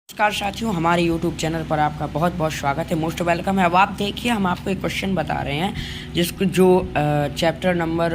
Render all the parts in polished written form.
नमस्कार साथियों, हमारे YouTube चैनल पर आपका बहुत बहुत स्वागत है। मोस्ट वेलकम है। अब आप देखिए, हम आपको एक क्वेश्चन बता रहे हैं जिसको जो चैप्टर नंबर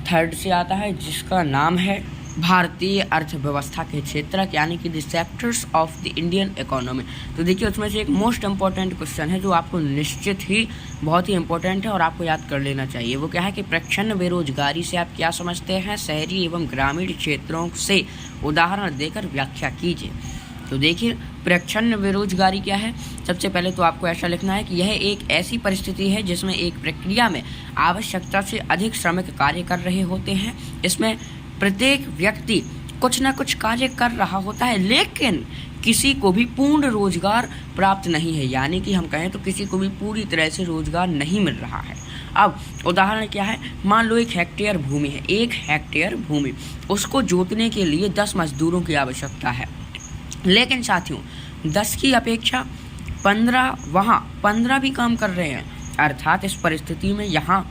3 से आता है, जिसका नाम है भारतीय अर्थव्यवस्था के क्षेत्र, यानी कि the sectors of the Indian economy. तो देखिए, उसमें से एक मोस्ट इंपॉर्टेंट क्वेश्चन है जो आपको निश्चित ही बहुत ही इंपॉर्टेंट है और आपको याद कर लेना चाहिए। वो क्या है कि प्रच्छन्न बेरोजगारी से आप क्या समझते हैं, शहरी एवं ग्रामीण क्षेत्रों से उदाहरण देकर व्याख्या कीजिए। तो देखिए, प्रच्छन्न बेरोजगारी क्या है। सबसे पहले तो आपको ऐसा लिखना है कि यह एक ऐसी परिस्थिति है जिसमें एक प्रक्रिया में आवश्यकता से अधिक श्रमिक कार्य कर रहे होते हैं। इसमें प्रत्येक व्यक्ति कुछ ना कुछ कार्य कर रहा होता है, लेकिन किसी को भी पूर्ण रोजगार प्राप्त नहीं है, यानी कि हम कहें तो किसी को भी पूरी तरह से रोजगार नहीं मिल रहा है। अब उदाहरण क्या है, मान लो 1 हेक्टेयर भूमि है। 1 हेक्टेयर भूमि, उसको जोतने के लिए 10 मजदूरों की आवश्यकता है, लेकिन साथियों 10 की अपेक्षा 15 भी काम कर रहे हैं। अर्थात इस परिस्थिति में यहाँ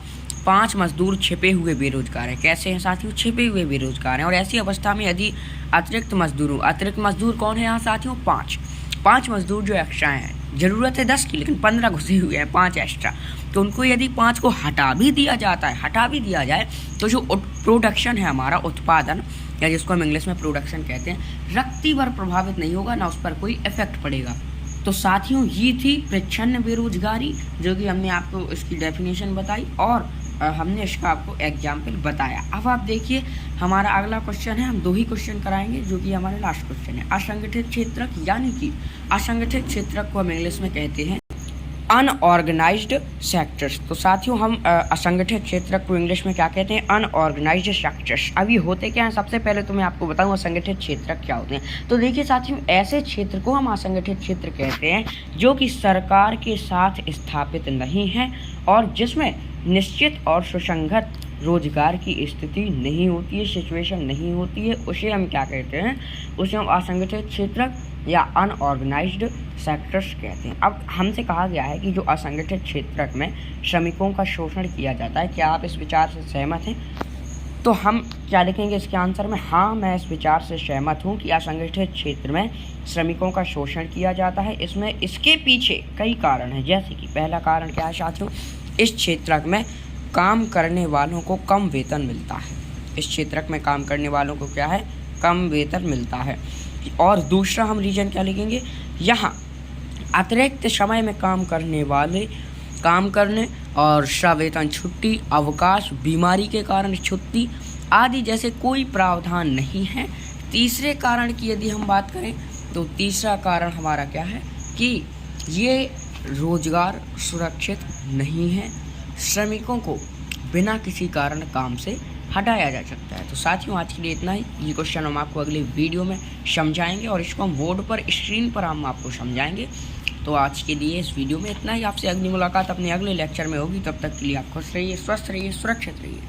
5 मजदूर छिपे हुए बेरोजगार हैं। कैसे हैं साथियों? छिपे हुए बेरोजगार हैं। और ऐसी अवस्था में यदि अतिरिक्त मजदूर कौन है यहाँ साथियों? 5 मजदूर जो एक्स्ट्रा हैं। ज़रूरत है 10 की, लेकिन 15 घुसे हुए हैं, 5 एक्स्ट्रा। तो उनको यदि 5 को हटा भी दिया जाए तो जो प्रोडक्शन है हमारा, उत्पादन, या जिसको हम इंग्लिश में प्रोडक्शन कहते हैं, रत्ती भर प्रभावित नहीं होगा, ना उस पर कोई इफेक्ट पड़ेगा। तो साथियों, ये थी प्रच्छन्न बेरोजगारी, जो कि हमने आपको इसकी डेफिनेशन बताई और हमने इसका आपको एग्जाम्पल बताया। अब आप देखिए, हमारा अगला क्वेश्चन है। हम 2 ही क्वेश्चन कराएंगे, जो कि हमारा लास्ट क्वेश्चन है। असंगठित क्षेत्रक, यानी कि असंगठित क्षेत्रक को हम इंग्लिश में कहते हैं अनऑर्गेनाइज्ड सेक्टर्स। तो साथियों, हम असंगठित क्षेत्रक को इंग्लिश में क्या कहते हैं? Unorganised sectors. अब ये होते क्या हैं? सबसे पहले तो मैं आपको बताऊं असंगठित क्षेत्रक क्या होते हैं। तो देखिए साथियों, ऐसे क्षेत्र को हम असंगठित क्षेत्र कहते हैं जो कि सरकार के साथ स्थापित नहीं है और जिसमें निश्चित और सुसंगत रोजगार की स्थिति नहीं होती है, सिचुएशन नहीं होती है। उसे हम क्या कहते हैं? उसे हम असंगठित क्षेत्रक या अनऑर्गेनाइज्ड सेक्टर्स कहते हैं। अब हमसे कहा गया है कि जो असंगठित क्षेत्रक में श्रमिकों का शोषण किया जाता है, क्या आप इस विचार से सहमत हैं? तो हम क्या लिखेंगे इसके आंसर में? हाँ, मैं इस विचार से सहमत हूँ कि असंगठित क्षेत्र में श्रमिकों का शोषण किया जाता है। इसमें इसके पीछे कई कारण हैं, जैसे कि पहला कारण क्या है साथियों? इस क्षेत्रक में काम करने वालों को कम वेतन मिलता है। इस क्षेत्रक में काम करने वालों को क्या है? कम वेतन मिलता है। और दूसरा हम रीजन क्या लिखेंगे? यहाँ अतिरिक्त समय में काम करने वाले काम करने और सवेतन छुट्टी, अवकाश, बीमारी के कारण छुट्टी आदि जैसे कोई प्रावधान नहीं है। तीसरे कारण की यदि हम बात करें तो तीसरा कारण हमारा क्या है कि ये रोजगार सुरक्षित नहीं है, श्रमिकों को बिना किसी कारण काम से हटाया जा सकता है। तो साथियों, आज के लिए इतना ही। ये क्वेश्चन हम आपको अगले वीडियो में समझाएंगे और इसको हम बोर्ड पर, स्क्रीन पर हम आपको समझाएंगे। तो आज के लिए इस वीडियो में इतना ही। आपसे अगली मुलाकात अपने अगले लेक्चर में होगी। तब तक के लिए आप खुश रहिए, स्वस्थ रहिए, सुरक्षित रहिए।